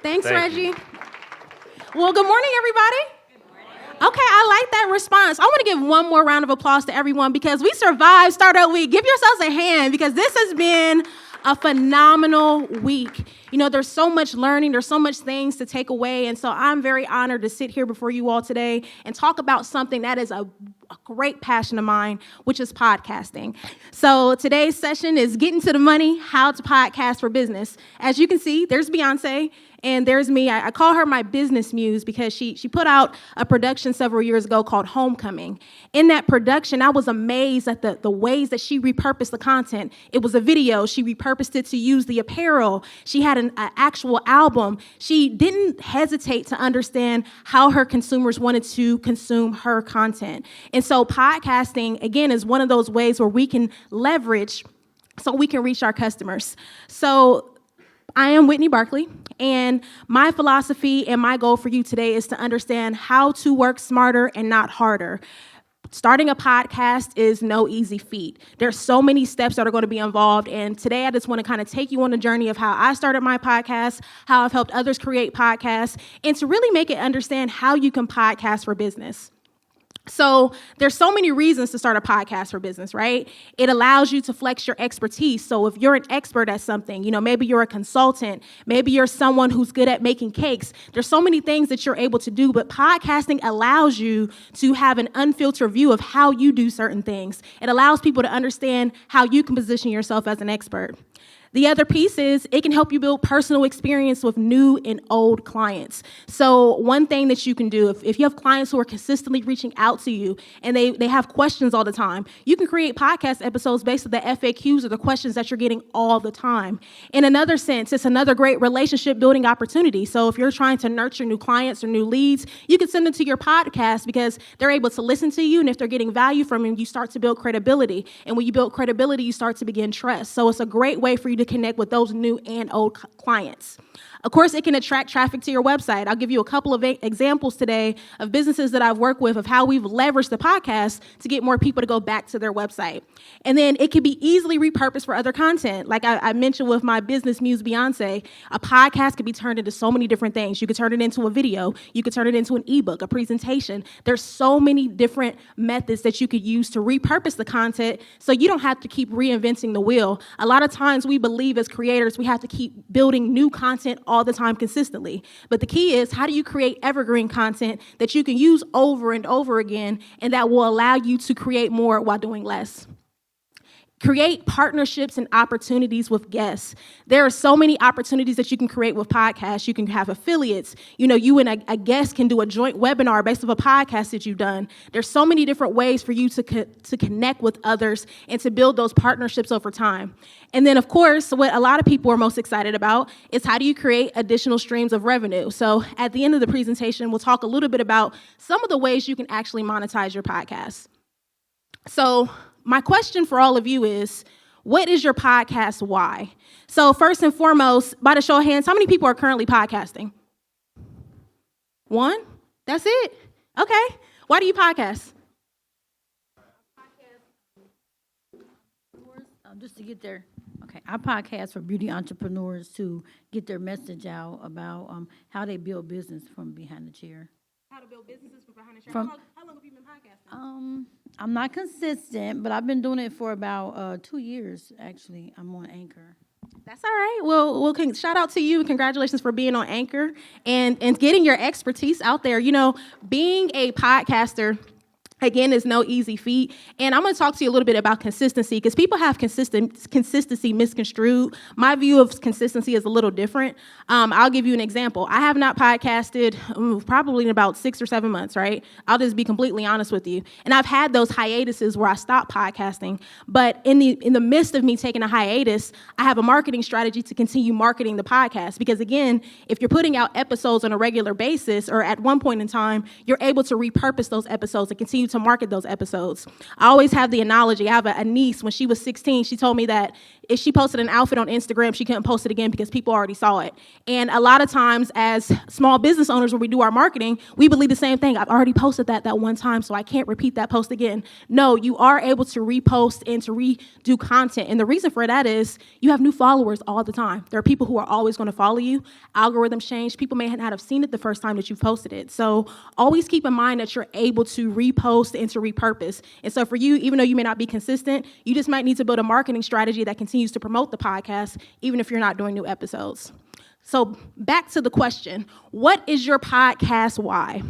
Thanks, Reggie. Well, good morning, everybody. Okay, I like that response. I want to give one more round of applause to everyone because we survived Startup Week. Give yourselves a hand because this has been a phenomenal week. You know, there's so much learning, there's so much things to take away, and so I'm very honored to sit here before you all today and talk about something that is a great passion of mine, which is podcasting. So today's session is Getting to the Money, How to Podcast for Business. As you can see, there's Beyonce. And there's me. I call her my business muse because she put out a production several years ago called Homecoming. In that production, I was amazed at the ways that she repurposed the content. It was a video. She repurposed it to use the apparel. She had an actual album. She didn't hesitate to understand how her consumers wanted to consume her content. And so podcasting, again, is one of those ways where we can leverage so we can reach our customers. So I am Whitney Barkley, and my philosophy and my goal for you today is to understand how to work smarter and not harder. Starting a podcast is no easy feat. There's so many steps that are going to be involved, and today I just want to kind of take you on a journey of how I started my podcast, how I've helped others create podcasts, and to really make it understand how you can podcast for business. So there's so many reasons to start a podcast for business, right? It allows you to flex your expertise. So if you're an expert at something, you know, maybe you're a consultant, maybe you're someone who's good at making cakes. There's so many things that you're able to do, but podcasting allows you to have an unfiltered view of how you do certain things. It allows people to understand how you can position yourself as an expert. The other piece is it can help you build personal experience with new and old clients. So one thing that you can do, if you have clients who are consistently reaching out to you and they have questions all the time, you can create podcast episodes based on the FAQs or the questions that you're getting all the time. In another sense, it's another great relationship building opportunity. So if you're trying to nurture new clients or new leads, you can send them to your podcast because they're able to listen to you. And if they're getting value from you, you start to build credibility. And when you build credibility, you start to begin trust. So it's a great way for you to connect with those new and old clients. Of course, it can attract traffic to your website. I'll give you a couple of examples today of businesses that I've worked with of how we've leveraged the podcast to get more people to go back to their website. And then it can be easily repurposed for other content. Like I mentioned with my business muse, Beyonce, a podcast could be turned into so many different things. You could turn it into a video. You could turn it into an ebook, a presentation. There's so many different methods that you could use to repurpose the content so you don't have to keep reinventing the wheel. A lot of times we believe as creators we have to keep building new content all the time consistently. But the key is, how do you create evergreen content that you can use over and over again and that will allow you to create more while doing less? Create partnerships and opportunities with guests. There are so many opportunities that you can create with podcasts. You can have affiliates. You know, you and a guest can do a joint webinar based on a podcast that you've done. There's so many different ways for you to connect with others and to build those partnerships over time. And then, of course, what a lot of people are most excited about is how do you create additional streams of revenue? So at the end of the presentation, we'll talk a little bit about some of the ways you can actually monetize your podcast. So my question for all of you is, what is your podcast why? So first and foremost, by the show of hands, how many people are currently podcasting? One? That's it? Okay. Why do you podcast? Just to get I podcast for beauty entrepreneurs to get their message out about how they build business from behind the chair. How to build businesses from behind the chair. How long have you been podcasting? I'm not consistent, but I've been doing it for about 2 years, actually. I'm on Anchor. That's all right. Well, shout out to you. Congratulations for being on Anchor and getting your expertise out there. You know, being a podcaster, again, is no easy feat. And I'm going to talk to you a little bit about consistency because people have consistency misconstrued. My view of consistency is a little different. I'll give you an example. I have not podcasted probably in about 6 or 7 months, right? I'll just be completely honest with you. And I've had those hiatuses where I stopped podcasting. But in the midst of me taking a hiatus, I have a marketing strategy to continue marketing the podcast. Because again, if you're putting out episodes on a regular basis or at one point in time, you're able to repurpose those episodes and continue to market those episodes. I always have the analogy. I have a niece. When she was 16, she told me that if she posted an outfit on Instagram, she couldn't post it again because people already saw it. And a lot of times as small business owners, when we do our marketing, we believe the same thing. I've already posted that one time, so I can't repeat that post again. No, you are able to repost and to redo content. And the reason for that is you have new followers all the time. There are people who are always going to follow you. Algorithms change. People may not have seen it the first time that you posted it. So always keep in mind that you're able to repost and to repurpose. And so for you, even though you may not be consistent, you just might need to build a marketing strategy that continues to promote the podcast, even if you're not doing new episodes. So back to the question, what is your podcast why?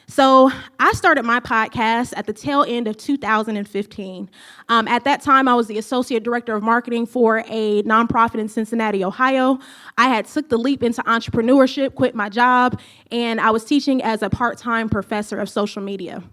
So I started my podcast at the tail end of 2015. At that time, I was the associate director of marketing for a nonprofit in Cincinnati, Ohio. I had took the leap into entrepreneurship, quit my job, and I was teaching as a part-time professor of social media.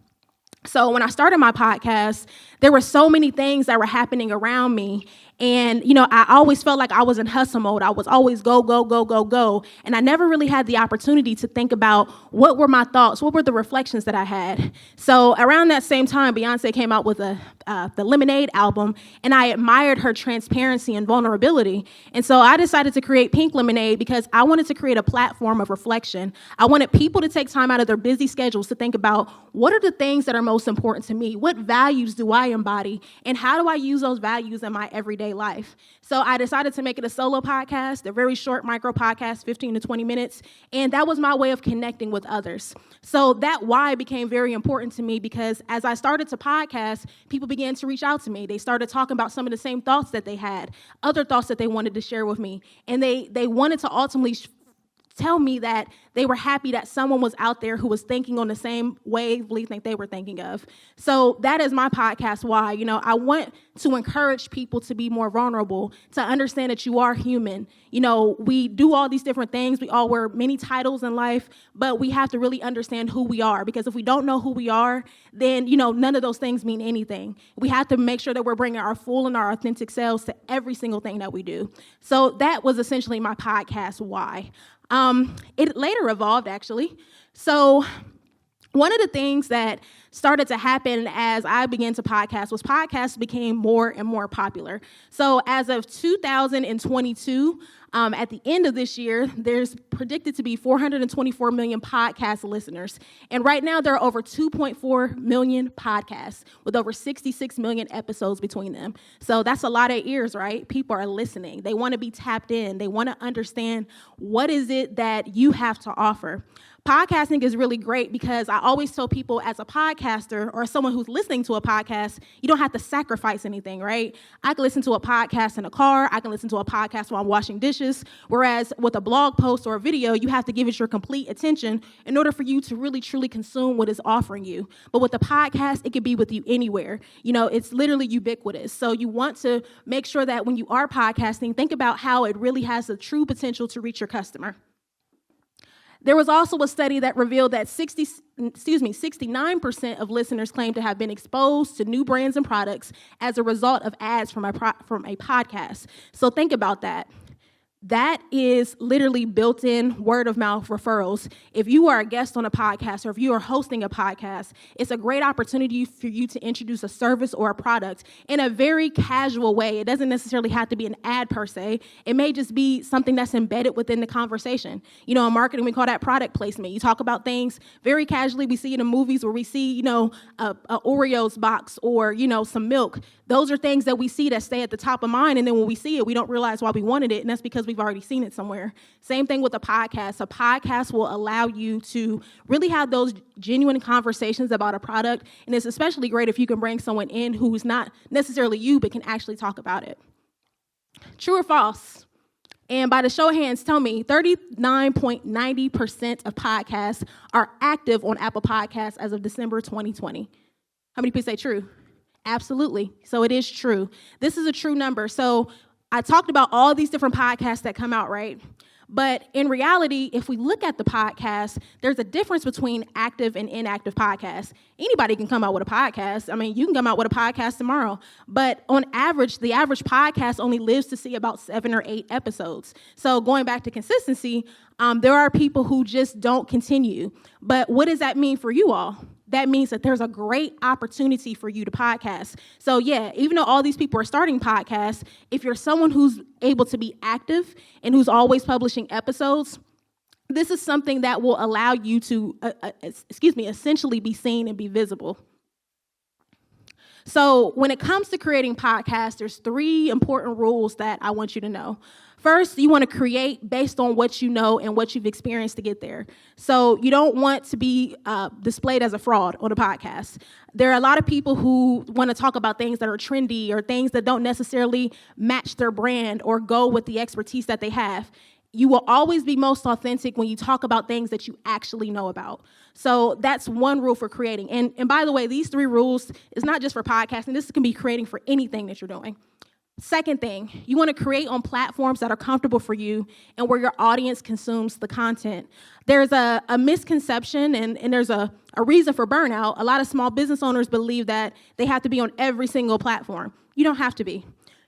So when I started my podcast, there were so many things that were happening around me. And, I always felt like I was in hustle mode. I was always go, go, go, go, go. And I never really had the opportunity to think about what were my thoughts, what were the reflections that I had. So around that same time, Beyonce came out with the Lemonade album, and I admired her transparency and vulnerability. And so I decided to create Pink Lemonade because I wanted to create a platform of reflection. I wanted people to take time out of their busy schedules to think about what are the things that are most important to me? What values do I embody? And how do I use those values in my everyday life? So I decided to make it a solo podcast, a very short micro podcast, 15 to 20 minutes. And that was my way of connecting with others. So that why became very important to me because as I started to podcast, people began to reach out to me. They started talking about some of the same thoughts that they had, other thoughts that they wanted to share with me. And they wanted to ultimately tell me that they were happy that someone was out there who was thinking on the same wavelength that they were thinking of. So that is my podcast why. I want to encourage people to be more vulnerable, to understand that you are human. We do all these different things. We all wear many titles in life, but we have to really understand who we are, because if we don't know who we are, then, none of those things mean anything. We have to make sure that we're bringing our full and our authentic selves to every single thing that we do. So that was essentially my podcast why. It later evolved, actually. So one of the things that started to happen as I began to podcast was podcasts became more and more popular. So as of 2022, at the end of this year, there's predicted to be 424 million podcast listeners. And right now, there are over 2.4 million podcasts with over 66 million episodes between them. So that's a lot of ears, right? People are listening. They want to be tapped in. They want to understand what is it that you have to offer. Podcasting is really great because I always tell people as a podcaster or someone who's listening to a podcast, you don't have to sacrifice anything, right? I can listen to a podcast in a car. I can listen to a podcast while I'm washing dishes. Whereas with a blog post or a video, you have to give it your complete attention in order for you to really, truly consume what it's offering you. But with a podcast, it can be with you anywhere. It's literally ubiquitous. So you want to make sure that when you are podcasting, think about how it really has the true potential to reach your customer. There was also a study that revealed that 69% of listeners claim to have been exposed to new brands and products as a result of ads from a podcast. So think about that. That is literally built-in word-of-mouth referrals. If you are a guest on a podcast or if you are hosting a podcast, it's a great opportunity for you to introduce a service or a product in a very casual way. It doesn't necessarily have to be an ad per se. It may just be something that's embedded within the conversation. In marketing, we call that product placement. You talk about things very casually. We see it in movies where we see, a Oreos box or, some milk. Those are things that we see that stay at the top of mind, and then when we see it, we don't realize why we wanted it, and that's because we've already seen it somewhere. Same thing with a podcast. A podcast will allow you to really have those genuine conversations about a product, and it's especially great if you can bring someone in who's not necessarily you, but can actually talk about it. True or false? And by the show of hands, tell me, 39.90% of podcasts are active on Apple Podcasts as of December 2020. How many people say true? Absolutely. So it is true. This is a true number. So I talked about all these different podcasts that come out, right? But in reality, if we look at the podcast, there's a difference between active and inactive podcasts. Anybody can come out with a podcast. I mean, you can come out with a podcast tomorrow. But on average, the average podcast only lives to see about 7 or 8 episodes. So going back to consistency, there are people who just don't continue. But what does that mean for you all? that means that there's a great opportunity for you to podcast. So yeah, even though all these people are starting podcasts, if you're someone who's able to be active and who's always publishing episodes, this is something that will allow you to, essentially be seen and be visible. So when it comes to creating podcasts, there's 3 important rules that I want you to know. First, you want to create based on what you know and what you've experienced to get there. So you don't want to be displayed as a fraud on a podcast. There are a lot of people who want to talk about things that are trendy or things that don't necessarily match their brand or go with the expertise that they have. You will always be most authentic when you talk about things that you actually know about. So that's one rule for creating. And by the way, these 3 rules is not just for podcasting. This can be creating for anything that you're doing. Second thing, you want to create on platforms that are comfortable for you and where your audience consumes the content. There's a misconception and there's a reason for burnout. A lot of small business owners believe that they have to be on every single platform. You don't have to be.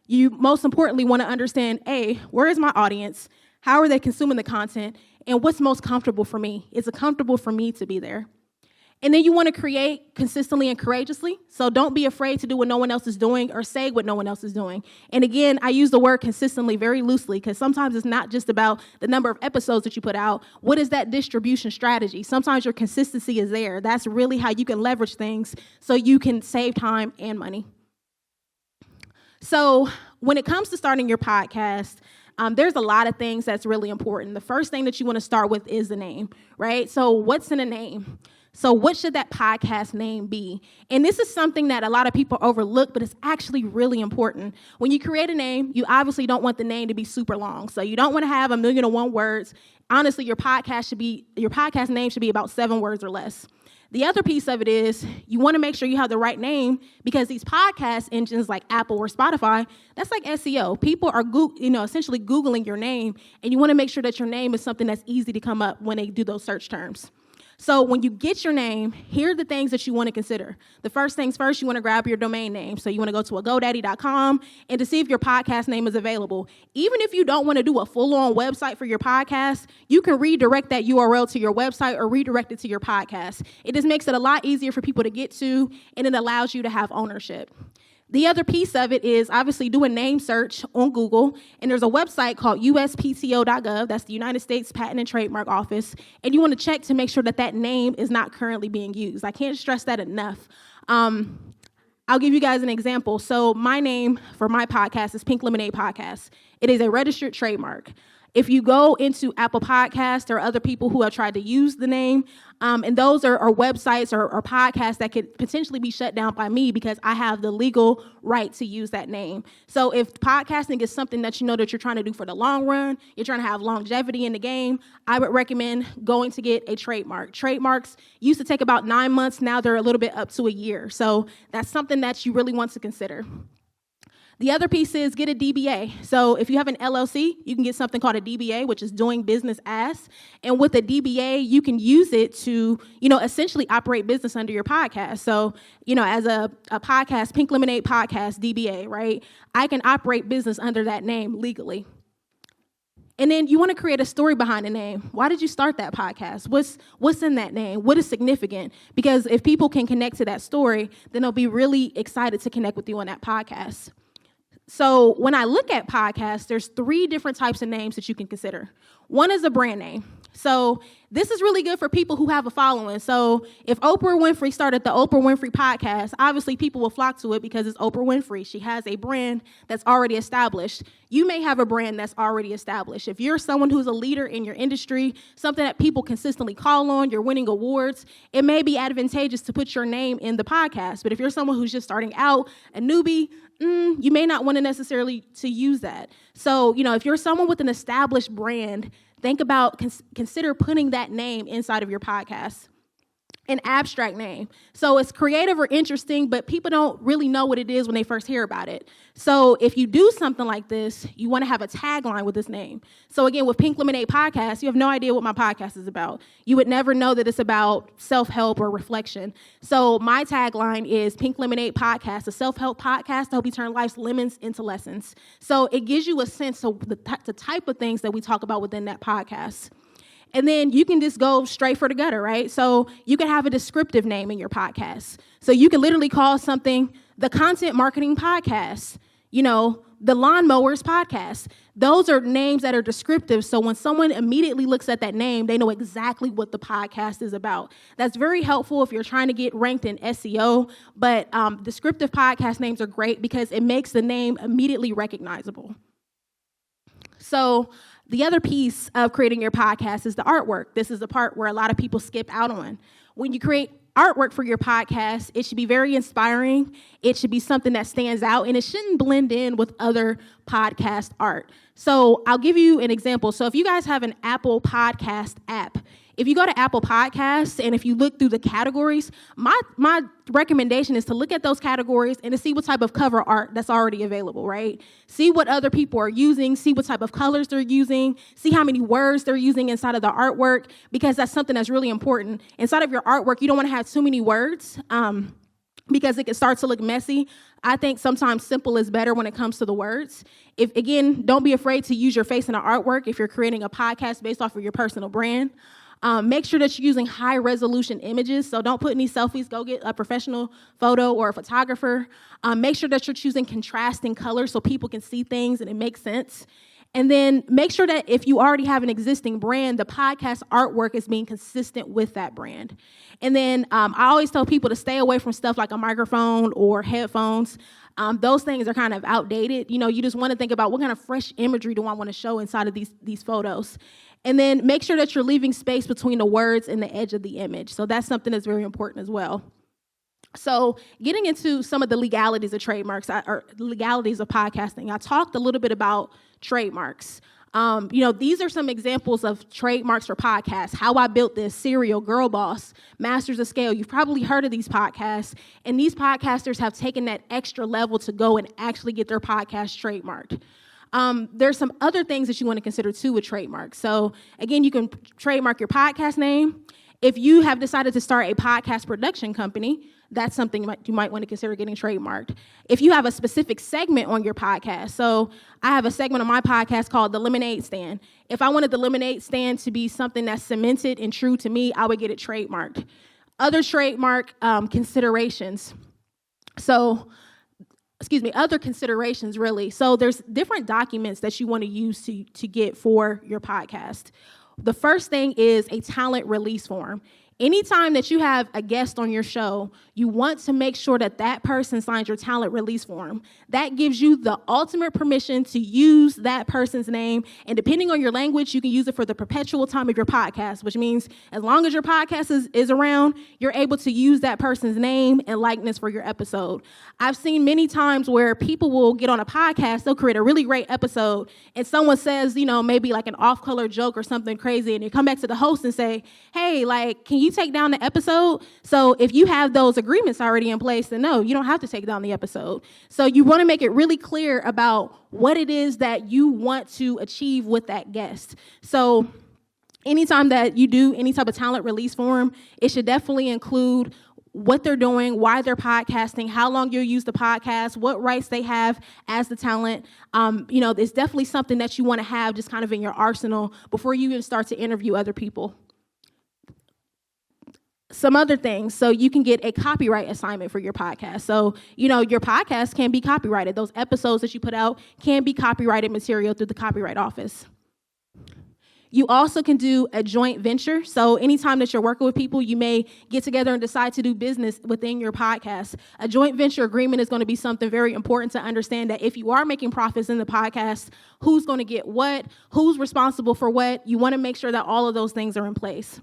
You most importantly want to understand, A, where is my audience? How are they consuming the content? And what's most comfortable for me? Is it comfortable for me to be there? And then you want to create consistently and courageously. So don't be afraid to do what no one else is doing or say what no one else is doing. And again, I use the word consistently very loosely because sometimes it's not just about the number of episodes that you put out. What is that distribution strategy? Sometimes your consistency is there. That's really how you can leverage things so you can save time and money. So when it comes to starting your podcast, there's a lot of things that's really important. The first thing that you want to start with is the name, right? So what's in a name? So what should that podcast name be? And this is something that a lot of people overlook, but it's actually really important. When you create a name, you obviously don't want the name to be super long. So you don't want to have 1,000,001 words. Honestly, your podcast name should be about 7 words or less. The other piece of it is you want to make sure you have the right name because these podcast engines like Apple or Spotify, that's like SEO. People are essentially Googling your name, and you want to make sure that your name is something that's easy to come up when they do those search terms. So when you get your name, here are the things that you want to consider. The first things first, you want to grab your domain name. So you want to go to GoDaddy.com and to see if your podcast name is available. Even if you don't want to do a full-on website for your podcast, you can redirect that URL to your website or redirect it to your podcast. It just makes it a lot easier for people to get to, and it allows you to have ownership. The other piece of it is obviously do a name search on Google, and there's a website called uspto.gov, that's the United States Patent and Trademark Office, and you want to check to make sure that that name is not currently being used. I can't stress that enough. I'll give you guys an example. So my name for my podcast is Pink Lemonade Podcast. It is a registered trademark. If you go into Apple Podcasts, there are other people who have tried to use the name, and those are websites or podcasts that could potentially be shut down by me because I have the legal right to use that name. So if podcasting is something that you know that you're trying to do for the long run, you're trying to have longevity in the game, I would recommend going to get a trademark. Trademarks used to take about 9 months. Now they're a little bit up to a year. So that's something that you really want to consider. The other piece is get a DBA. So if you have an LLC, you can get something called a DBA, which is doing business as. And with a DBA, you can use it to, essentially operate business under your podcast. So, as a podcast, Pink Lemonade Podcast, DBA, right? I can operate business under that name legally. And then you want to create a story behind the name. Why did you start that podcast? What's in that name? What is significant? Because if people can connect to that story, then they'll be really excited to connect with you on that podcast. So when I look at podcasts, there's 3 different types of names that you can consider. One is a brand name. So this is really good for people who have a following. So if Oprah Winfrey started the Oprah Winfrey podcast, obviously people will flock to it because it's Oprah Winfrey. She has a brand that's already established. You may have a brand that's already established. If you're someone who's a leader in your industry, something that people consistently call on, you're winning awards, it may be advantageous to put your name in the podcast. But if you're someone who's just starting out, a newbie, you may not want to necessarily to use that. So, if you're someone with an established brand, think about, consider putting that name inside of your podcast. An abstract name. So it's creative or interesting, but people don't really know what it is when they first hear about it. So if you do something like this, you want to have a tagline with this name. So again, with Pink Lemonade Podcast, you have no idea what my podcast is about. You would never know that it's about self-help or reflection. So my tagline is Pink Lemonade Podcast, a self-help podcast to help you turn life's lemons into lessons. So it gives you a sense of the type of things that we talk about within that podcast. And then you can just go straight for the gutter, right? So you can have a descriptive name in your podcast. So you can literally call something the Content Marketing Podcast, the Lawnmowers Podcast. Those are names that are descriptive. So when someone immediately looks at that name, they know exactly what the podcast is about. That's very helpful if you're trying to get ranked in SEO. But descriptive podcast names are great because it makes the name immediately recognizable. So the other piece of creating your podcast is the artwork. This is the part where a lot of people skip out on. When you create artwork for your podcast, it should be very inspiring. It should be something that stands out, and it shouldn't blend in with other podcast art. So I'll give you an example. So if you guys have an Apple Podcast app, if you go to Apple Podcasts and if you look through the categories, my recommendation is to look at those categories and to see what type of cover art that's already available, right? See what other people are using, see what type of colors they're using, see how many words they're using inside of the artwork, because that's something that's really important. Inside of your artwork, you don't want to have too many words because it can start to look messy. I think sometimes simple is better when it comes to the words. Again, don't be afraid to use your face in an artwork if you're creating a podcast based off of your personal brand. Make sure that you're using high-resolution images, so don't put any selfies. Go get a professional photo or a photographer. Make sure that you're choosing contrasting colors so people can see things and it makes sense. And then make sure that if you already have an existing brand, the podcast artwork is being consistent with that brand. And then I always tell people to stay away from stuff like a microphone or headphones. Those things are kind of outdated. You just want to think about what kind of fresh imagery do I want to show inside of these photos. And then make sure that you're leaving space between the words and the edge of the image. So that's something that's very important as well. So getting into some of the legalities of trademarks, or legalities of podcasting, I talked a little bit about trademarks. These are some examples of trademarks for podcasts. How I Built This, Serial, Girl Boss, Masters of Scale. You've probably heard of these podcasts. And these podcasters have taken that extra level to go and actually get their podcast trademarked. There's some other things that you want to consider too with trademarks. So again, you can trademark your podcast name. If you have decided to start a podcast production company, that's something you might want to consider getting trademarked. If you have a specific segment on your podcast, so I have a segment on my podcast called The Lemonade Stand. If I wanted the lemonade stand to be something that's cemented and true to me, I would get it trademarked. Other trademark considerations. Other considerations, really. So there's different documents that you want to use to get for your podcast. The first thing is a talent release form. Anytime that you have a guest on your show, you want to make sure that that person signs your talent release form. That gives you the ultimate permission to use that person's name. And depending on your language, you can use it for the perpetual time of your podcast, which means as long as your podcast is around, you're able to use that person's name and likeness for your episode. I've seen many times where people will get on a podcast, they'll create a really great episode, and someone says, maybe like an off-color joke or something crazy, and they come back to the host and say, hey, can you take down the episode? So if you have those agreements already in place, then no, you don't have to take down the episode. So you want to make it really clear about what it is that you want to achieve with that guest. So anytime that you do any type of talent release form, it should definitely include what they're doing, why they're podcasting, how long you'll use the podcast, what rights they have as the talent. It's definitely something that you want to have just kind of in your arsenal before you even start to interview other people. Some other things, so you can get a copyright assignment for your podcast. So, your podcast can be copyrighted. Those episodes that you put out can be copyrighted material through the Copyright Office. You also can do a joint venture. So anytime that you're working with people, you may get together and decide to do business within your podcast. A joint venture agreement is going to be something very important to understand, that if you are making profits in the podcast, who's going to get what, who's responsible for what. You want to make sure that all of those things are in place.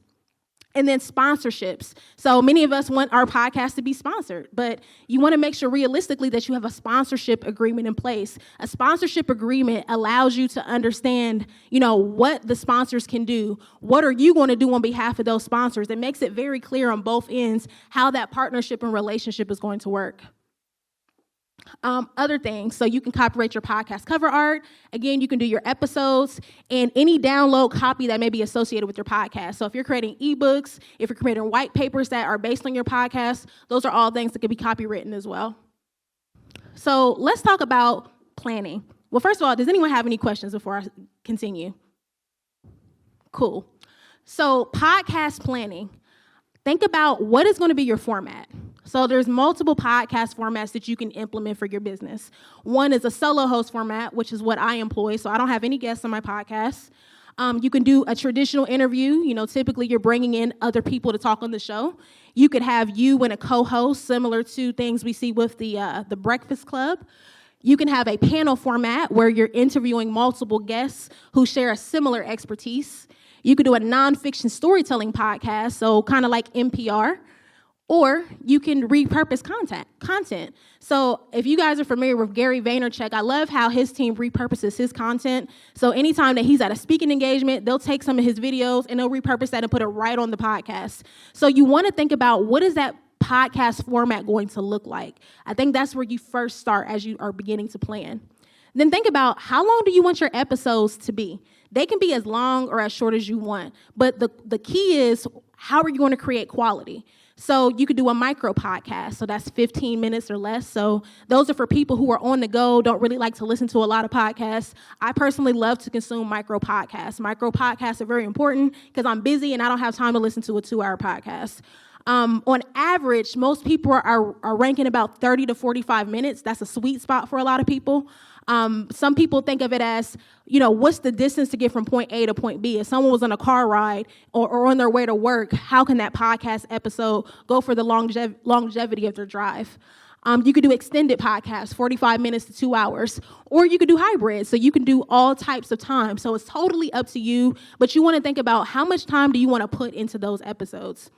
And then sponsorships. So many of us want our podcast to be sponsored, but you want to make sure realistically that you have a sponsorship agreement in place. A sponsorship agreement allows you to understand, what the sponsors can do. What are you going to do on behalf of those sponsors? It makes it very clear on both ends how that partnership and relationship is going to work. Other things, so you can copyright your podcast cover art. Again, you can do your episodes and any download copy that may be associated with your podcast. So if you're creating ebooks, if you're creating white papers that are based on your podcast, those are all things that can be copywritten as well. So let's talk about planning. Well, first of all, does anyone have any questions before I continue? Cool. So podcast planning. Think about what is going to be your format. So there's multiple podcast formats that you can implement for your business. One is a solo host format, which is what I employ, so I don't have any guests on my podcast. You can do a traditional interview. Typically you're bringing in other people to talk on the show. You could have you and a co-host, similar to things we see with the Breakfast Club. You can have a panel format where you're interviewing multiple guests who share a similar expertise. You could do a nonfiction storytelling podcast, so kind of like NPR. Or you can repurpose content. So if you guys are familiar with Gary Vaynerchuk, I love how his team repurposes his content. So anytime that he's at a speaking engagement, they'll take some of his videos and they'll repurpose that and put it right on the podcast. So you want to think about, what is that podcast format going to look like? I think that's where you first start as you are beginning to plan. Then think about, how long do you want your episodes to be? They can be as long or as short as you want. But the key is, how are you going to create quality? So you could do a micro podcast. So that's 15 minutes or less. So those are for people who are on the go, don't really like to listen to a lot of podcasts. I personally love to consume micro podcasts. Micro podcasts are very important because I'm busy and I don't have time to listen to a 2-hour podcast. On average, most people are ranking about 30 to 45 minutes. That's a sweet spot for a lot of people. Some people think of it as, what's the distance to get from point A to point B? If someone was on a car ride or on their way to work, how can that podcast episode go for the longevity of their drive? You could do extended podcasts, 45 minutes to 2 hours, or you could do hybrid. So you can do all types of time. So it's totally up to you, but you want to think about, how much time do you want to put into those episodes?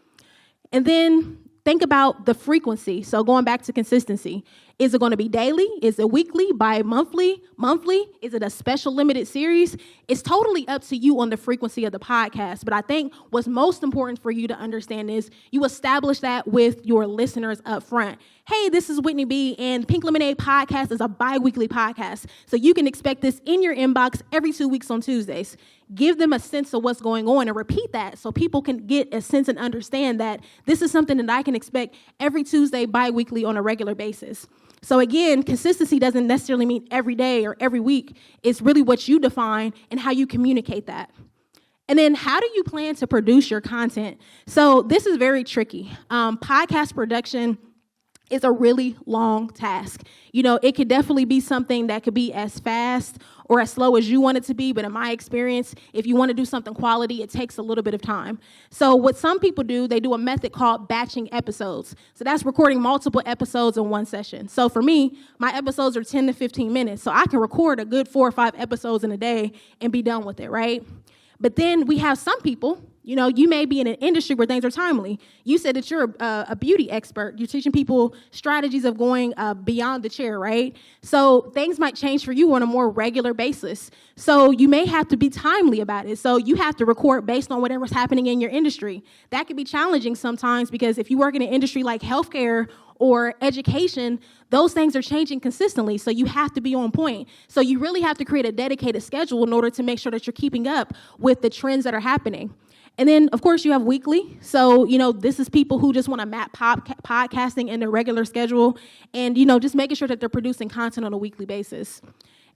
And then think about the frequency. So going back to consistency, is it going to be daily? Is it weekly, bi-monthly, monthly? Is it a special limited series? It's totally up to you on the frequency of the podcast. But I think what's most important for you to understand is you establish that with your listeners up front. Hey, this is Whitney B, and Pink Lemonade Podcast is a bi-weekly podcast. So you can expect this in your inbox every 2 weeks on Tuesdays. Give them a sense of what's going on and repeat that so people can get a sense and understand that this is something that I can expect every Tuesday, bi-weekly on a regular basis. So again, consistency doesn't necessarily mean every day or every week. It's really what you define and how you communicate that. And then how do you plan to produce your content? So this is very tricky. Podcast production is a really long task. It could definitely be something that could be as fast or as slow as you want it to be, but in my experience, if you want to do something quality, it takes a little bit of time. So what some people do, they do a method called batching episodes. So that's recording multiple episodes in one session. So for me, my episodes are 10 to 15 minutes, so I can record a good 4 or 5 episodes in a day and be done with it, right? But then we have some people, you may be in an industry where things are timely. You said that you're a beauty expert. You're teaching people strategies of going beyond the chair, right? So things might change for you on a more regular basis. So you may have to be timely about it. So you have to record based on whatever's happening in your industry. That can be challenging sometimes because if you work in an industry like healthcare or education, those things are changing consistently, so you have to be on point. So you really have to create a dedicated schedule in order to make sure that you're keeping up with the trends that are happening. And then, of course, you have weekly. So, this is people who just want to map podcasting in their regular schedule and, just making sure that they're producing content on a weekly basis.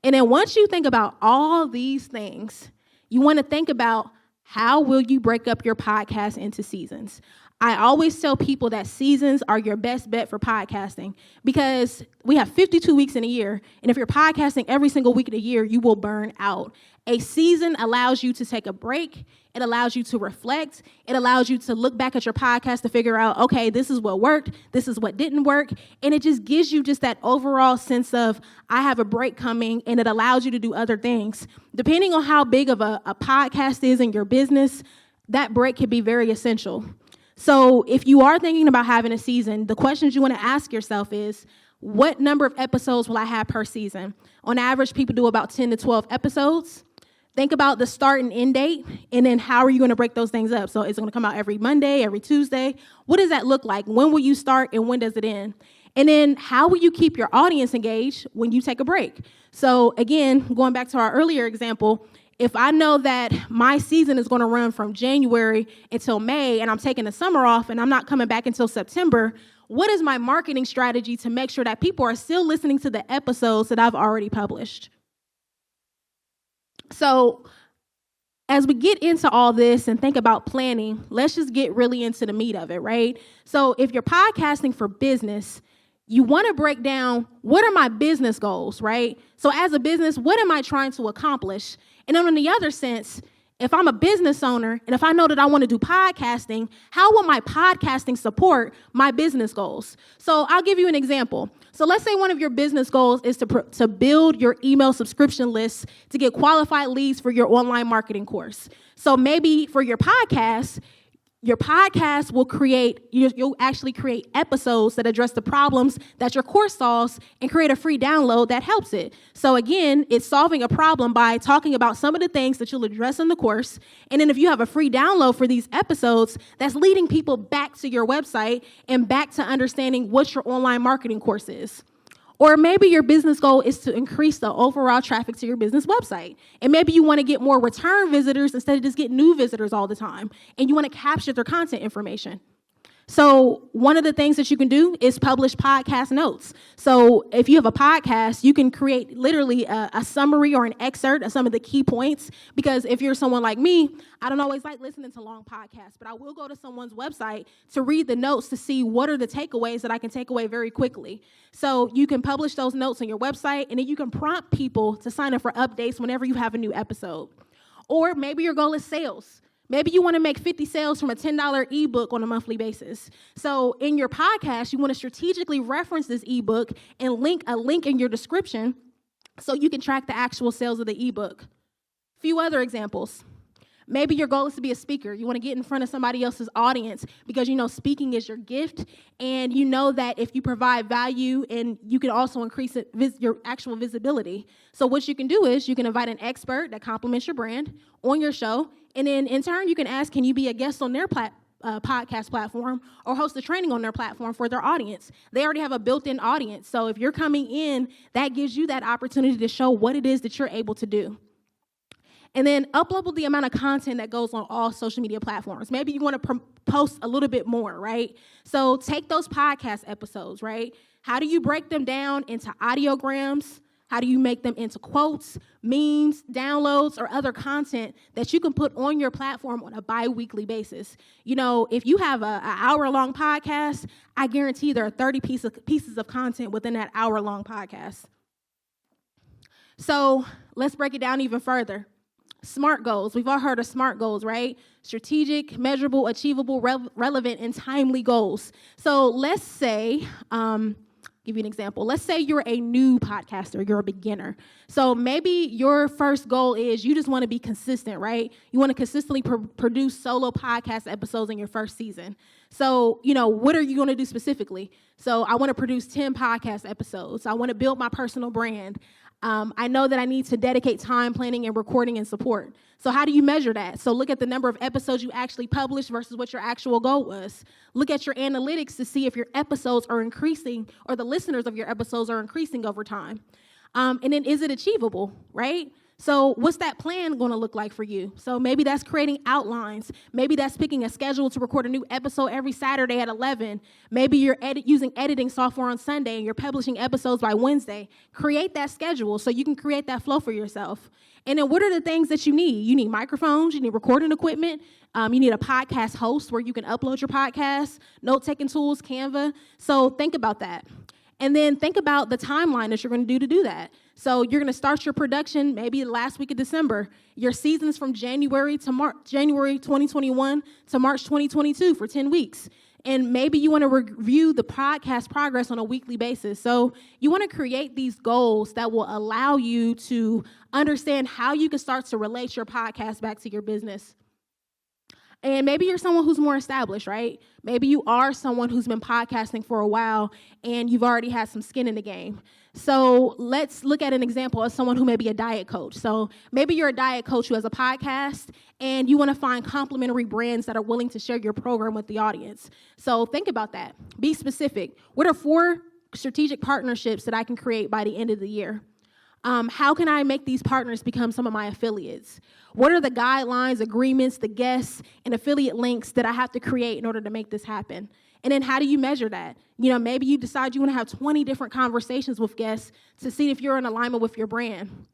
And then once you think about all these things, you want to think about, how will you break up your podcast into seasons? I always tell people that seasons are your best bet for podcasting because we have 52 weeks in a year, and if you're podcasting every single week of the year, you will burn out. A season allows you to take a break. It allows you to reflect. It allows you to look back at your podcast to figure out, okay, this is what worked, this is what didn't work, and it just gives you just that overall sense of, I have a break coming, and it allows you to do other things. Depending on how big of a podcast is in your business, that break can be very essential. So if you are thinking about having a season, the questions you want to ask yourself is, what number of episodes will I have per season? On average, people do about 10 to 12 episodes. Think about the start and end date, and then how are you going to break those things up? So is it going to come out every Monday, every Tuesday? What does that look like? When will you start and when does it end? And then how will you keep your audience engaged when you take a break? So again, going back to our earlier example, if I know that my season is going to run from January until May and I'm taking the summer off and I'm not coming back until September, what is my marketing strategy to make sure that people are still listening to the episodes that I've already published? So as we get into all this and think about planning, let's just get really into the meat of it, right? So if you're podcasting for business, you want to break down, what are my business goals, right? So as a business, what am I trying to accomplish? And then on the other sense, if I'm a business owner and if I know that I want to do podcasting, how will my podcasting support my business goals? So I'll give you an example. So let's say one of your business goals is to build your email subscription list to get qualified leads for your online marketing course. So maybe for your podcast will you'll actually create episodes that address the problems that your course solves and create a free download that helps it. So again, it's solving a problem by talking about some of the things that you'll address in the course. And then if you have a free download for these episodes, that's leading people back to your website and back to understanding what your online marketing course is. Or maybe your business goal is to increase the overall traffic to your business website. And maybe you want to get more return visitors instead of just getting new visitors all the time. And you want to capture their content information. So one of the things that you can do is publish podcast notes. So if you have a podcast, you can create literally a summary or an excerpt of some of the key points. Because if you're someone like me, I don't always like listening to long podcasts, but I will go to someone's website to read the notes to see what are the takeaways that I can take away very quickly. So you can publish those notes on your website, and then you can prompt people to sign up for updates whenever you have a new episode. Or maybe your goal is sales. Maybe you want to make 50 sales from a $10 ebook on a monthly basis. So in your podcast, you want to strategically reference this ebook and link a link in your description so you can track the actual sales of the ebook. Few other examples. Maybe your goal is to be a speaker. You want to get in front of somebody else's audience because you know speaking is your gift, and you know that if you provide value, and you can also increase your actual visibility. So what you can do is you can invite an expert that complements your brand on your show, and then in turn you can ask, can you be a guest on their podcast platform or host a training on their platform for their audience? They already have a built-in audience. So if you're coming in, that gives you that opportunity to show what it is that you're able to do. And then upload the amount of content that goes on all social media platforms. Maybe you want to post a little bit more, right? So take those podcast episodes, right? How do you break them down into audiograms? How do you make them into quotes, memes, downloads, or other content that you can put on your platform on a bi-weekly basis? You know, if you have an hour-long podcast, I guarantee there are 30 pieces of content within that hour-long podcast. So let's break it down even further. SMART goals. We've all heard of SMART goals, right? Strategic, measurable, achievable, relevant, and timely goals. So let's say, give you an example. Let's say you're a new podcaster, you're a beginner. So maybe your first goal is you just want to be consistent, right? You want to consistently produce solo podcast episodes in your first season. So, you know, what are you going to do specifically? So I want to produce 10 podcast episodes. I want to build my personal brand. I know that I need to dedicate time planning and recording and support. So how do you measure that? So look at the number of episodes you actually publish versus what your actual goal was. Look at your analytics to see if your episodes are increasing or the listeners of your episodes are increasing over time. And then is it achievable, right? So what's that plan going to look like for you? So maybe that's creating outlines. Maybe that's picking a schedule to record a new episode every Saturday at 11. Maybe you're using editing software on Sunday and you're publishing episodes by Wednesday. Create that schedule so you can create that flow for yourself. And then what are the things that you need? You need microphones, you need recording equipment, you need a podcast host where you can upload your podcast, note-taking tools, Canva. So think about that. And then think about the timeline that you're going to do that. So you're going to start your production maybe the last week of December. Your season's from January 2021 to March 2022 for 10 weeks. And maybe you want to review the podcast progress on a weekly basis. So you want to create these goals that will allow you to understand how you can start to relate your podcast back to your business. And maybe you're someone who's more established, right? Maybe you are someone who's been podcasting for a while and you've already had some skin in the game. So let's look at an example of someone who may be a diet coach. So maybe you're a diet coach who has a podcast and you want to find complementary brands that are willing to share your program with the audience. So think about that. Be specific. What are 4 strategic partnerships that I can create by the end of the year? How can I make these partners become some of my affiliates? What are the guidelines, agreements, the guests, and affiliate links that I have to create in order to make this happen? And then how do you measure that? You know, maybe you decide you want to have 20 different conversations with guests to see if you're in alignment with your brand.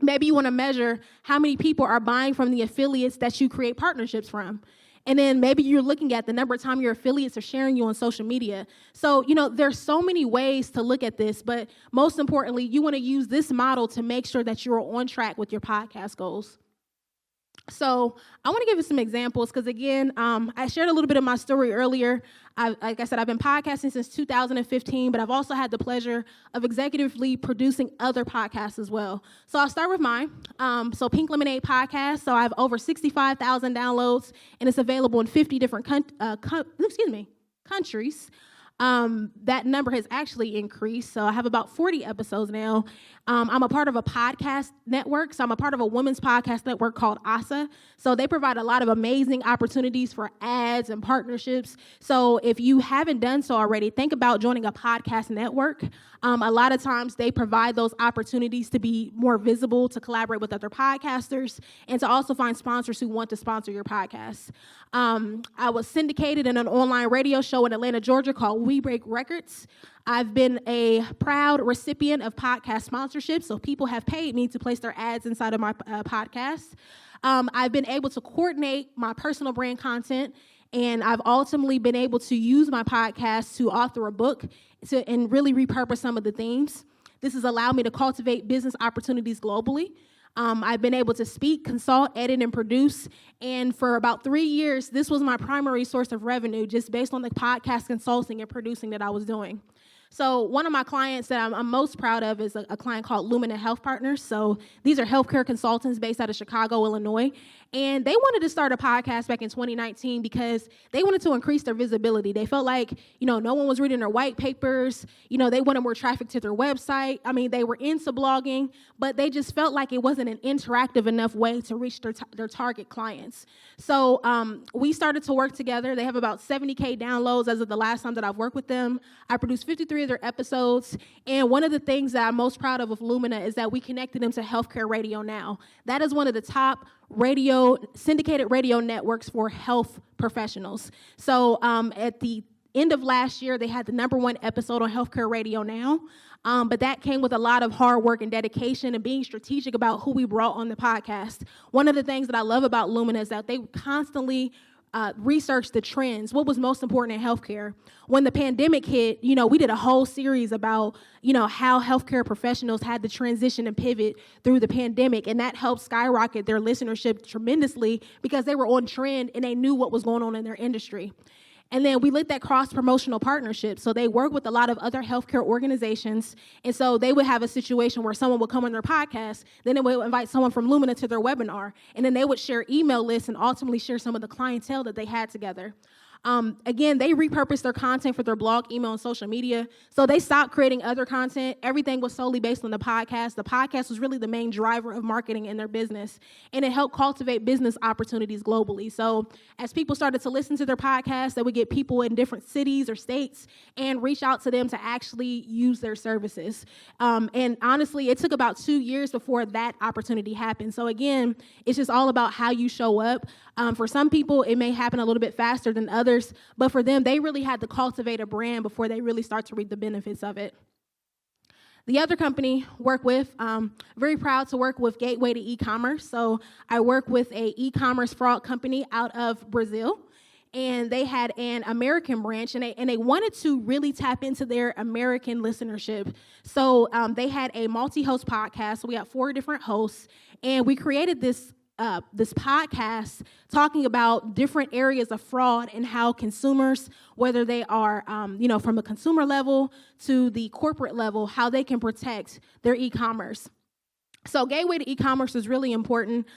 Maybe you want to measure how many people are buying from the affiliates that you create partnerships from. And then maybe you're looking at the number of times your affiliates are sharing you on social media. So, there's so many ways to look at this, but most importantly, you want to use this model to make sure that you're on track with your podcast goals. So I want to give you some examples because, again, I shared a little bit of my story earlier. Like I said, I've been podcasting since 2015, but I've also had the pleasure of executively producing other podcasts as well. So I'll start with mine. So Pink Lemonade Podcast. So I have over 65,000 downloads, and it's available in 50 different countries. That number has actually increased. So I have about 40 episodes now. I'm a part of a podcast network. So I'm a part of a women's podcast network called ASA. So they provide a lot of amazing opportunities for ads and partnerships. So if you haven't done so already, think about joining a podcast network. A lot of times they provide those opportunities to be more visible, to collaborate with other podcasters, and to also find sponsors who want to sponsor your podcast. I was syndicated in an online radio show in Atlanta, Georgia called We Break Records. I've been a proud recipient of podcast sponsorship, so people have paid me to place their ads inside of my podcast. I've been able to coordinate my personal brand content, and I've ultimately been able to use my podcast to author a book and really repurpose some of the themes. This has allowed me to cultivate business opportunities globally. I've been able to speak, consult, edit, and produce, and for about 3 years, this was my primary source of revenue, just based on the podcast consulting and producing that I was doing. So one of my clients that I'm most proud of is a client called Lumina Health Partners. So these are healthcare consultants based out of Chicago, Illinois. And they wanted to start a podcast back in 2019 because they wanted to increase their visibility. They felt like, no one was reading their white papers. They wanted more traffic to their website. I mean, they were into blogging, but they just felt like it wasn't an interactive enough way to reach their target clients. So we started to work together. They have about 70K downloads as of the last time that I've worked with them. I produced 53 of their episodes. And one of the things that I'm most proud of Lumina is that we connected them to Healthcare Radio Now. That is one of the top syndicated radio networks for health professionals. So at the end of last year, they had the #1 episode on Healthcare Radio Now. But that came with a lot of hard work and dedication and being strategic about who we brought on the podcast. One of the things that I love about Lumina is that they constantly research the trends, what was most important in healthcare. When the pandemic hit, we did a whole series about, how healthcare professionals had to transition and pivot through the pandemic, and that helped skyrocket their listenership tremendously because they were on trend and they knew what was going on in their industry. And then we looked at cross-promotional partnerships. So they work with a lot of other healthcare organizations. And so they would have a situation where someone would come on their podcast, then they would invite someone from Lumina to their webinar, and then they would share email lists and ultimately share some of the clientele that they had together. Again, they repurposed their content for their blog, email, and social media. So they stopped creating other content. Everything was solely based on the podcast. The podcast was really the main driver of marketing in their business, and it helped cultivate business opportunities globally. So as people started to listen to their podcast, they would get people in different cities or states and reach out to them to actually use their services. And honestly, it took about 2 years before that opportunity happened. So again, it's just all about how you show up. For some people, it may happen a little bit faster than others. But for them, they really had to cultivate a brand before they really start to reap the benefits of it. The other company work with, very proud to work with Gateway to E-commerce. So I work with a e-commerce fraud company out of Brazil. And they had an American branch, and they wanted to really tap into their American listenership. So they had a multi-host podcast. So we had 4 different hosts, and we created this podcast talking about different areas of fraud and how consumers, whether they are, from the consumer level to the corporate level, how they can protect their e-commerce. So Gateway to E-commerce is really important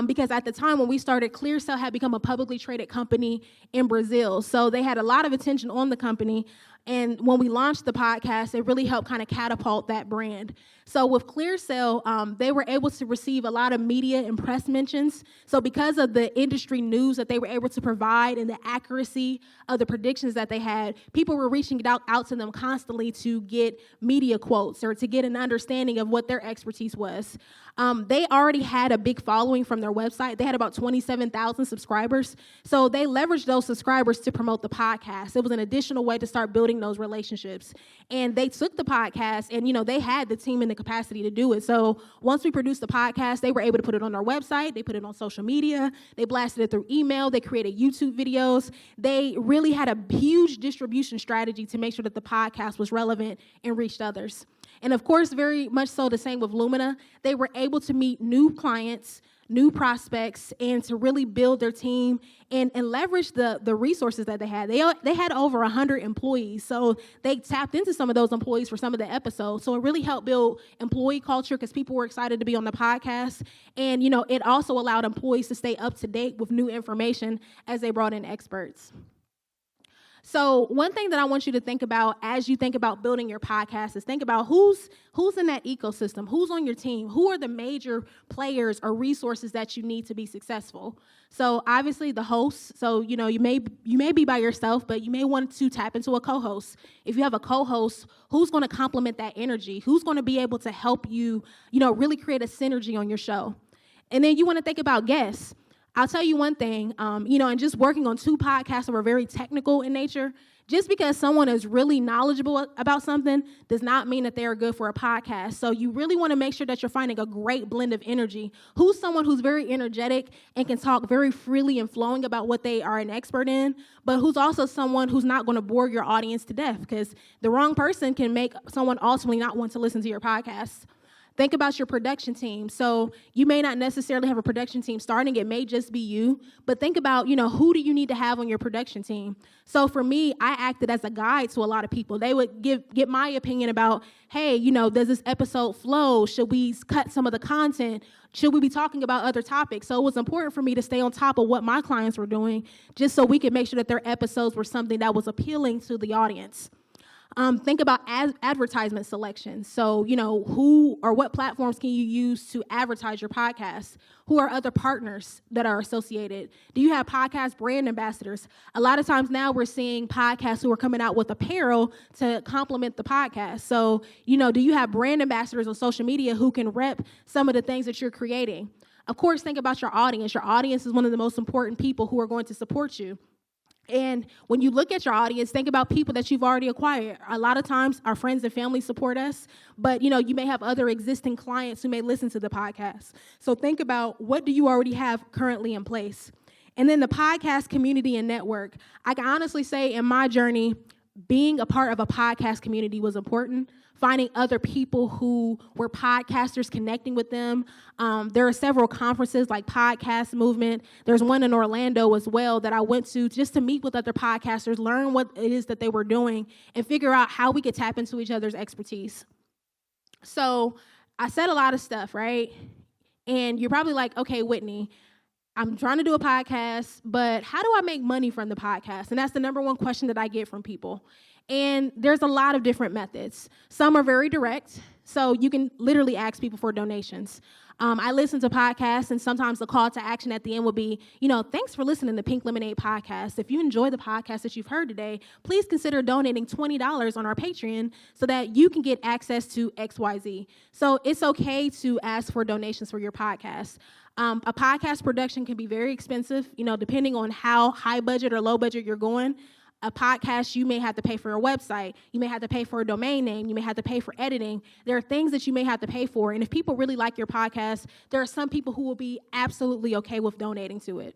because at the time when we started, ClearSale had become a publicly traded company in Brazil. So they had a lot of attention on the company. And when we launched the podcast, it really helped kind of catapult that brand. So with ClearSale, they were able to receive a lot of media and press mentions. So because of the industry news that they were able to provide and the accuracy of the predictions that they had, people were reaching out to them constantly to get media quotes or to get an understanding of what their expertise was. They already had a big following from their website. They had about 27,000 subscribers. So they leveraged those subscribers to promote the podcast. It was an additional way to start building building those relationships. And they took the podcast and, they had the team and the capacity to do it. So once we produced the podcast, they were able to put it on their website. They put it on social media. They blasted it through email. They created YouTube videos. They really had a huge distribution strategy to make sure that the podcast was relevant and reached others. And of course, very much so the same with Lumina. They were able to meet new clients, new prospects, and to really build their team and leverage the resources that they had. They had over 100 employees, so they tapped into some of those employees for some of the episodes. So it really helped build employee culture because people were excited to be on the podcast. And, it also allowed employees to stay up to date with new information as they brought in experts. So one thing that I want you to think about as you think about building your podcast is think about who's in that ecosystem, who's on your team, who are the major players or resources that you need to be successful. So obviously the hosts, so you may be by yourself, but you may want to tap into a co-host. If you have a co-host, who's going to complement that energy? Who's going to be able to help you, really create a synergy on your show? And then you want to think about guests. I'll tell you one thing, and just working on 2 podcasts that were very technical in nature, just because someone is really knowledgeable about something does not mean that they are good for a podcast. So you really want to make sure that you're finding a great blend of energy. Who's someone who's very energetic and can talk very freely and flowing about what they are an expert in, but who's also someone who's not going to bore your audience to death, because the wrong person can make someone ultimately not want to listen to your podcast. Think about your production team. So you may not necessarily have a production team starting. It may just be you. But think about, who do you need to have on your production team? So for me, I acted as a guide to a lot of people. They would get my opinion about, hey, does this episode flow? Should we cut some of the content? Should we be talking about other topics? So it was important for me to stay on top of what my clients were doing, just so we could make sure that their episodes were something that was appealing to the audience. Think about advertisement selection. So, who or what platforms can you use to advertise your podcast? Who are other partners that are associated? Do you have podcast brand ambassadors? A lot of times now we're seeing podcasts who are coming out with apparel to complement the podcast. So, do you have brand ambassadors on social media who can rep some of the things that you're creating? Of course, think about your audience. Your audience is one of the most important people who are going to support you. And when you look at your audience, think about people that you've already acquired. A lot of times our friends and family support us, but you may have other existing clients who may listen to the podcast. So think about, what do you already have currently in place? And then the podcast community and network. I can honestly say in my journey, being a part of a podcast community was important. Finding other people who were podcasters, connecting with them. There are several conferences like Podcast Movement. There's one in Orlando as well that I went to just to meet with other podcasters, learn what it is that they were doing, and figure out how we could tap into each other's expertise. So I said a lot of stuff, right? And you're probably like, okay, Whitney, I'm trying to do a podcast, but how do I make money from the podcast? And that's the number one question that I get from people. And there's a lot of different methods. Some are very direct, so you can literally ask people for donations. I listen to podcasts, and sometimes the call to action at the end will be, thanks for listening to Pink Lemonade Podcast. If you enjoy the podcast that you've heard today, please consider donating $20 on our Patreon so that you can get access to XYZ. So it's okay to ask for donations for your podcast. A podcast production can be very expensive, depending on how high budget or low budget you're going. A podcast, you may have to pay for a website. You may have to pay for a domain name. You may have to pay for editing. There are things that you may have to pay for. And if people really like your podcast, there are some people who will be absolutely okay with donating to it.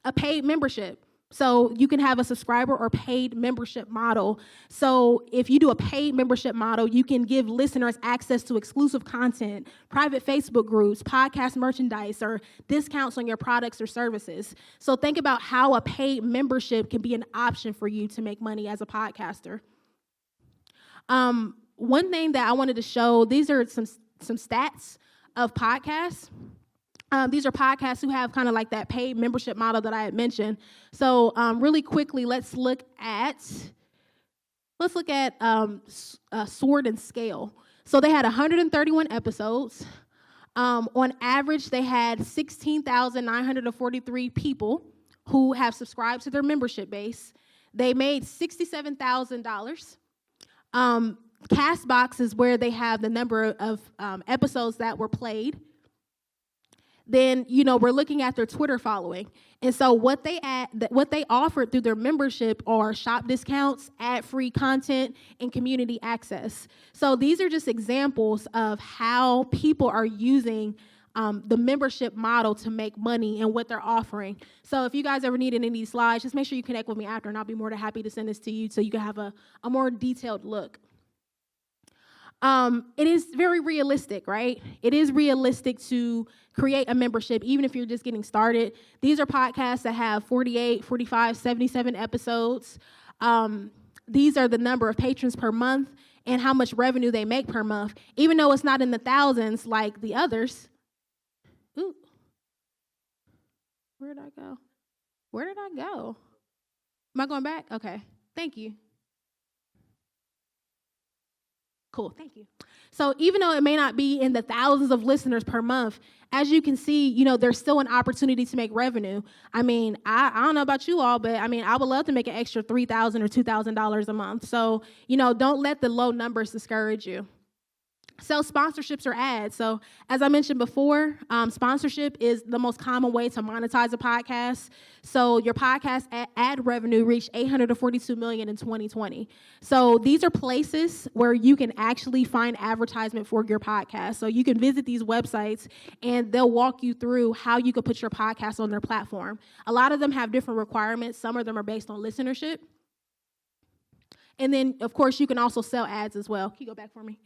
A paid membership. So you can have a subscriber or paid membership model. So if you do a paid membership model, you can give listeners access to exclusive content, private Facebook groups, podcast merchandise, or discounts on your products or services. So think about how a paid membership can be an option for you to make money as a podcaster. One thing that I wanted to show, these are some stats of podcasts. These are podcasts who have kind of like that paid membership model that I had mentioned. So really quickly, let's look at Sword and Scale. So they had 131 episodes. On average, they had 16,943 people who have subscribed to their membership base. They made $67,000. Castbox is where they have the number of episodes that were played. then, we're looking at their Twitter following. And so what they offered through their membership are shop discounts, ad-free content, and community access. So these are just examples of how people are using the membership model to make money and what they're offering. So if you guys ever need any of these slides, just make sure you connect with me after, and I'll be more than happy to send this to you so you can have a more detailed look. It is very realistic, right? It is realistic to create a membership, even if you're just getting started. These are podcasts that have 48, 45, 77 episodes. These are the number of patrons per month and how much revenue they make per month, even though it's not in the thousands like the others. Ooh. Where did I go? Where did I go? Am I going back? Okay. Thank you. Cool, thank you. So even though it may not be in the thousands of listeners per month, as you can see, there's still an opportunity to make revenue. I mean, I don't know about you all, but I would love to make an extra $3,000 or $2,000 a month. So, don't let the low numbers discourage you. Sell sponsorships or ads. So as I mentioned before, sponsorship is the most common way to monetize a podcast. So your podcast ad revenue reached $842 million in 2020. So these are places where you can actually find advertisement for your podcast. So you can visit these websites and they'll walk you through how you can put your podcast on their platform. A lot of them have different requirements. Some of them are based on listenership. And then, of course, you can also sell ads as well. Can you go back for me?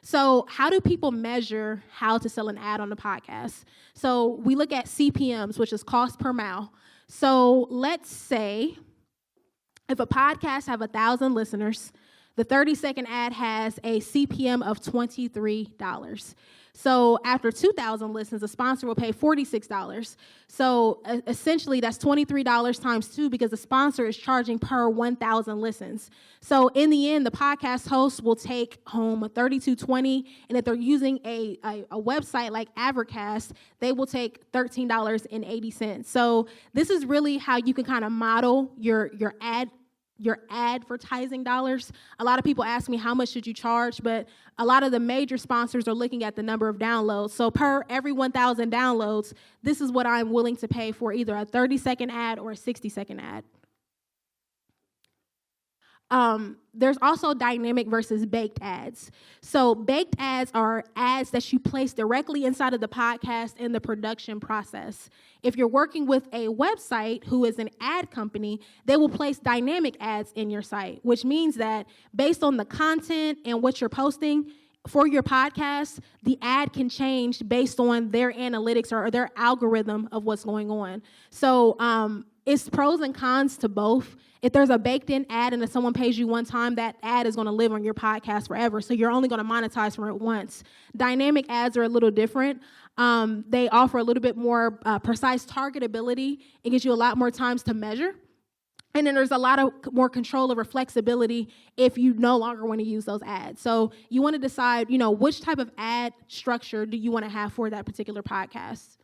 So how do people measure how to sell an ad on the podcast? So we look at CPMs, which is cost per mile. So let's say if a podcast have 1,000 listeners, the 30-second ad has a CPM of $23. So after 2,000 listens, a sponsor will pay $46. So essentially, that's $23 times 2 because the sponsor is charging per 1,000 listens. So in the end, the podcast host will take home $32.20, and if they're using a website like Advercast, they will take $13.80. So this is really how you can kind of model your advertising dollars. A lot of people ask me, how much should you charge? But a lot of the major sponsors are looking at the number of downloads. So per every 1,000 downloads, this is what I'm willing to pay for either a 30-second ad or a 60-second ad. There's also dynamic versus baked ads. So baked ads are ads that you place directly inside of the podcast in the production process. If you're working with a website who is an ad company, they will place dynamic ads in your site, which means that based on the content and what you're posting for your podcast, the ad can change based on their analytics or their algorithm of what's going on. So it's pros and cons to both. If there's a baked-in ad and if someone pays you one time, that ad is going to live on your podcast forever, so you're only going to monetize for it once. Dynamic ads are a little different. They offer a little bit more precise targetability. It gives you a lot more times to measure. And then there's a lot of more control over flexibility if you no longer want to use those ads. So you want to decide, which type of ad structure do you want to have for that particular podcast.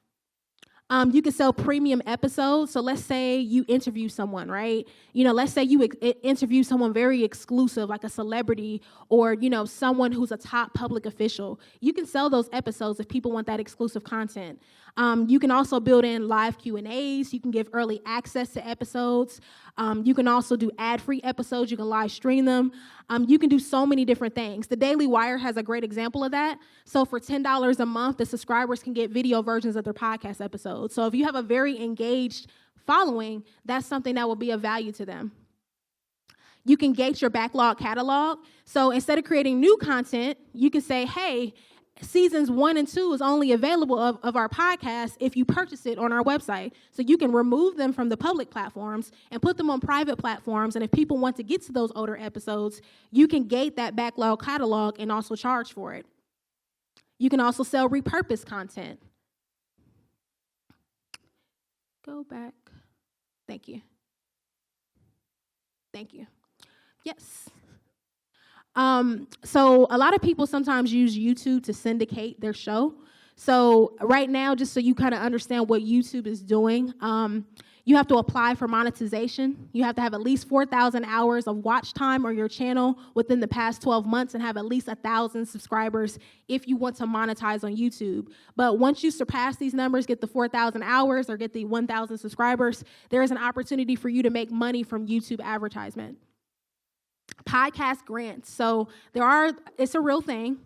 You can sell premium episodes. So let's say you interview someone, right? Let's say you interview someone very exclusive, like a celebrity or, someone who's a top public official. You can sell those episodes if people want that exclusive content. You can also build in live Q&As. You can give early access to episodes. You can also do ad-free episodes. You can live stream them. You can do so many different things. The Daily Wire has a great example of that. So for $10 a month, the subscribers can get video versions of their podcast episodes. So if you have a very engaged following, that's something that will be of value to them. You can gauge your backlog catalog. So instead of creating new content, you can say, hey, seasons 1 and 2 is only available of our podcast if you purchase it on our website. So you can remove them from the public platforms and put them on private platforms. And if people want to get to those older episodes, you can gate that backlog catalog and also charge for it. You can also sell repurposed content. Go back. Thank you. Thank you. Yes. So a lot of people sometimes use YouTube to syndicate their show. So right now, just so you kind of understand what YouTube is doing, You have to apply for monetization. You have to have at least 4,000 hours of watch time on your channel within the past 12 months and have at least 1,000 subscribers if you want to monetize on YouTube. But once you surpass these numbers, get the 4,000 hours or get the 1,000 subscribers, there is an opportunity for you to make money from YouTube advertisement. Podcast grants. So it's a real thing.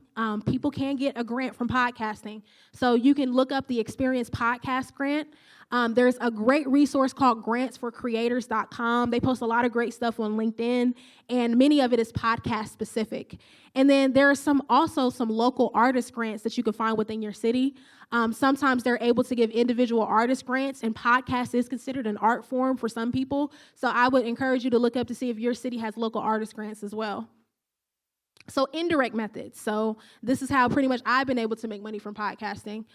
People can get a grant from podcasting. So you can look up the Experience Podcast Grant. There's a great resource called grantsforcreators.com. They post a lot of great stuff on LinkedIn, and many of it is podcast specific. And then there are also some local artist grants that you can find within your city. Sometimes they're able to give individual artist grants, and podcast is considered an art form for some people. So I would encourage you to look up to see if your city has local artist grants as well. So indirect methods. So this is how pretty much I've been able to make money from podcasting.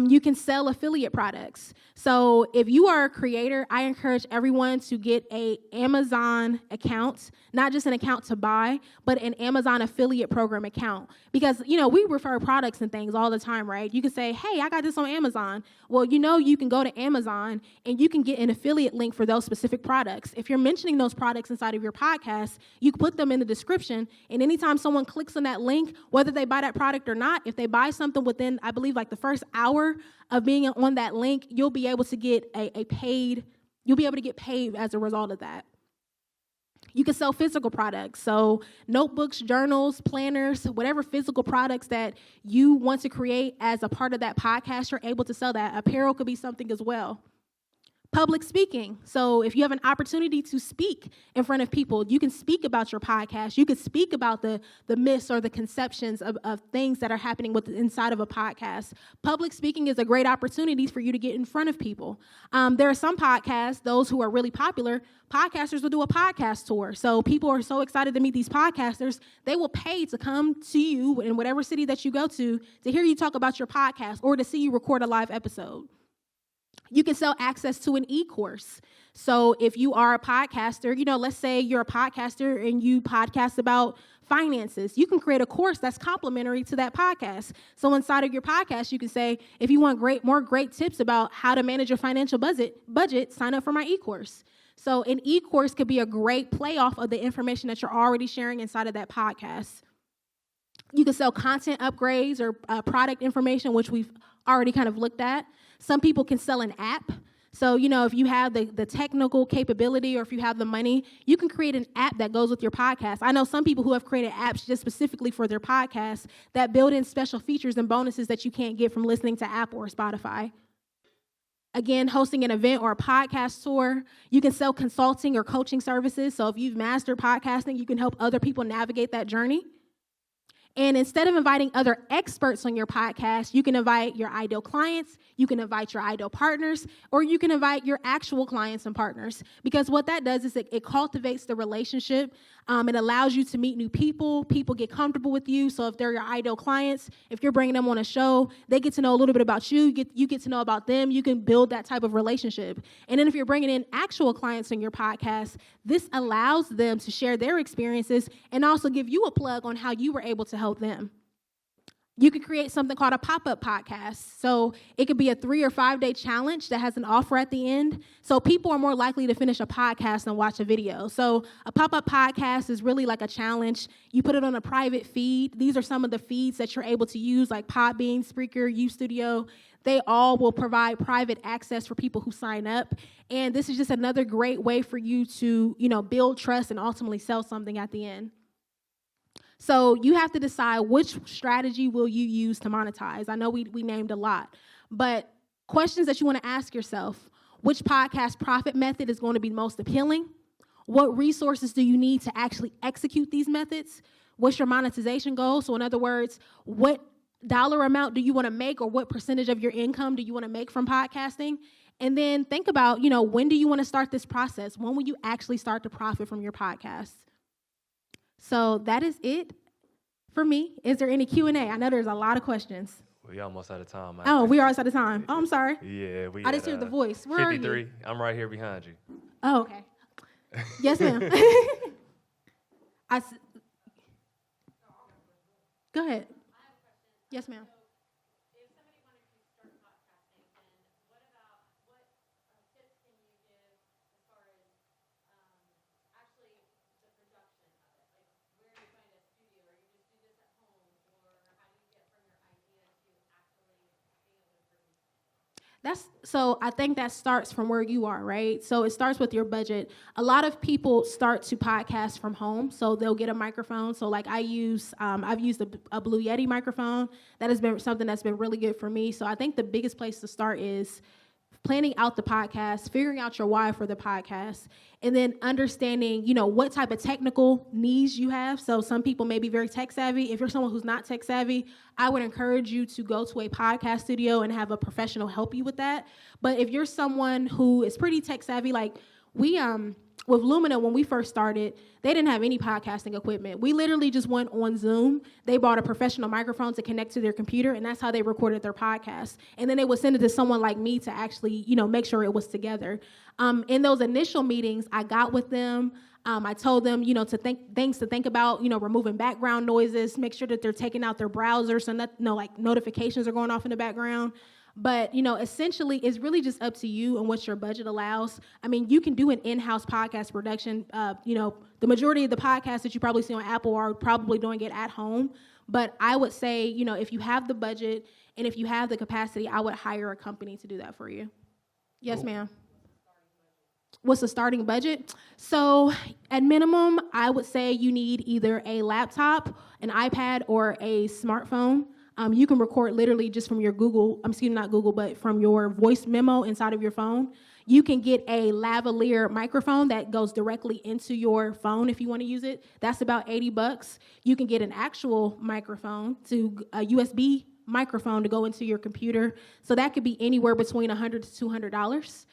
You can sell affiliate products. So if you are a creator, I encourage everyone to get an Amazon account, not just an account to buy, but an Amazon affiliate program account. Because, we refer products and things all the time, right? You can say, hey, I got this on Amazon. Well, you can go to Amazon and you can get an affiliate link for those specific products. If you're mentioning those products inside of your podcast, you can put them in the description, and anytime someone clicks on that link, whether they buy that product or not, if they buy something within, I believe, like the first hour of being on that link, you'll be able to get you'll be able to get paid as a result of that. You can sell physical products, so notebooks, journals, planners, whatever physical products that you want to create as a part of that podcast, you're able to sell that. Apparel could be something as well. Public speaking. So if you have an opportunity to speak in front of people, you can speak about your podcast. You can speak about the myths or the conceptions of things that are happening inside of a podcast. Public speaking is a great opportunity for you to get in front of people. There are some podcasts, those who are really popular, podcasters will do a podcast tour. So people are so excited to meet these podcasters, they will pay to come to you in whatever city that you go to hear you talk about your podcast or to see you record a live episode. You can sell access to an e-course. So if you are a podcaster, let's say you're a podcaster and you podcast about finances, you can create a course that's complementary to that podcast. So inside of your podcast, you can say, if you want more great tips about how to manage your financial budget, sign up for my e-course. So an e-course could be a great playoff of the information that you're already sharing inside of that podcast. You can sell content upgrades or product information, which we've already kind of looked at. Some people can sell an app. So, if you have the technical capability or if you have the money, you can create an app that goes with your podcast. I know some people who have created apps just specifically for their podcast that build in special features and bonuses that you can't get from listening to Apple or Spotify. Again, hosting an event or a podcast tour. You can sell consulting or coaching services. So if you've mastered podcasting, you can help other people navigate that journey. And instead of inviting other experts on your podcast, you can invite your ideal clients, you can invite your ideal partners, or you can invite your actual clients and partners. Because what that does is it cultivates the relationship. It allows you to meet new people. People get comfortable with you. So if they're your ideal clients, if you're bringing them on a show, they get to know a little bit about you. You get to know about them. You can build that type of relationship. And then if you're bringing in actual clients on your podcast, this allows them to share their experiences and also give you a plug on how you were able to help them. You could create something called a pop-up podcast. So it could be a 3 or 5 day challenge that has an offer at the end. So people are more likely to finish a podcast than watch a video. So a pop-up podcast is really like a challenge. You put it on a private feed. These are some of the feeds that you're able to use, like Podbean, Spreaker, UStudio. They all will provide private access for people who sign up. And this is just another great way for you to, build trust and ultimately sell something at the end. So you have to decide which strategy will you use to monetize. I know we named a lot, but questions that you want to ask yourself: which podcast profit method is going to be most appealing? What resources do you need to actually execute these methods? What's your monetization goal? So in other words, what dollar amount do you want to make, or what percentage of your income do you want to make from podcasting? And then think about, when do you want to start this process? When will you actually start to profit from your podcast? So that is it for me. Is there any Q&A? I know there's a lot of questions. We almost out of time. We are almost out of time. Oh, I'm sorry. Yeah, I just heard the voice. Where 53. are you? I'm right here behind you. Oh, okay. Yes, ma'am. Go ahead. Yes, ma'am. If somebody wanted to start podcasting, then what tips can you give So I think that starts from where you are, right? So it starts with your budget. A lot of people start to podcast from home, so they'll get a microphone. So like I've used a Blue Yeti microphone. That has been something that's been really good for me. So I think the biggest place to start is planning out the podcast, figuring out your why for the podcast, and then understanding, what type of technical needs you have. So some people may be very tech savvy. If you're someone who's not tech savvy, I would encourage you to go to a podcast studio and have a professional help you with that. But if you're someone who is pretty tech savvy, like we, with Lumina, when we first started, they didn't have any podcasting equipment. We literally just went on Zoom. They bought a professional microphone to connect to their computer, and that's how they recorded their podcast. And then they would send it to someone like me to actually, make sure it was together. In those initial meetings, I got with them. I told them, things to think about, removing background noises, make sure that they're taking out their browsers so that, notifications are going off in the background. But, essentially, it's really just up to you and what your budget allows. I mean, you can do an in-house podcast production. The majority of the podcasts that you probably see on Apple are probably doing it at home. But I would say, if you have the budget and if you have the capacity, I would hire a company to do that for you. Yes, ma'am. What's the starting budget? So at minimum, I would say you need either a laptop, an iPad, or a smartphone. You can record literally just from your from your voice memo inside of your phone. You can get a lavalier microphone that goes directly into your phone if you want to use it. That's about $80. You can get an actual microphone, a USB microphone to go into your computer. So that could be anywhere between $100 to $200.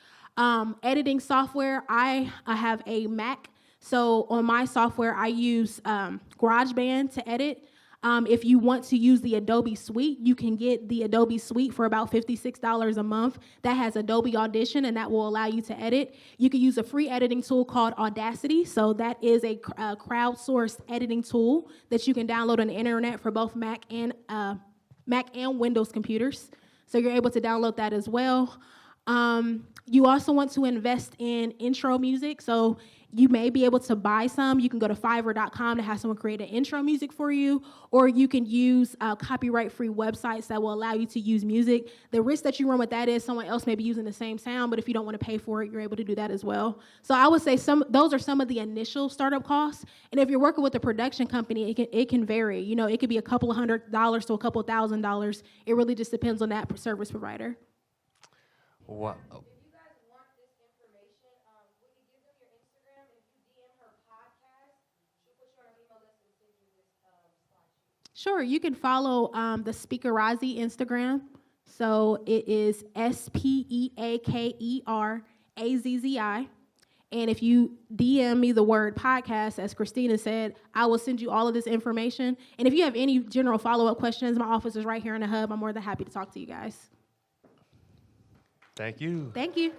Editing software, I have a Mac. So on my software, I use GarageBand to edit. If you want to use the Adobe Suite, you can get the Adobe Suite for about $56 a month. That has Adobe Audition, and that will allow you to edit. You can use a free editing tool called Audacity. So that is a crowdsourced editing tool that you can download on the internet for both Mac and Windows computers. So you're able to download that as well. You also want to invest in intro music. So you may be able to buy some. You can go to Fiverr.com to have someone create an intro music for you, or you can use copyright-free websites that will allow you to use music. The risk that you run with that is someone else may be using the same sound, but if you don't want to pay for it, you're able to do that as well. So I would say those are some of the initial startup costs. And if you're working with a production company, it can vary. It could be a couple of $100 to a couple $1,000. It really just depends on that service provider. Wow. Sure, you can follow the Speakerazzi Instagram. So it is Speakerazzi. And if you DM me the word podcast, as Christina said, I will send you all of this information. And if you have any general follow-up questions, my office is right here in the hub. I'm more than happy to talk to you guys. Thank you. Thank you.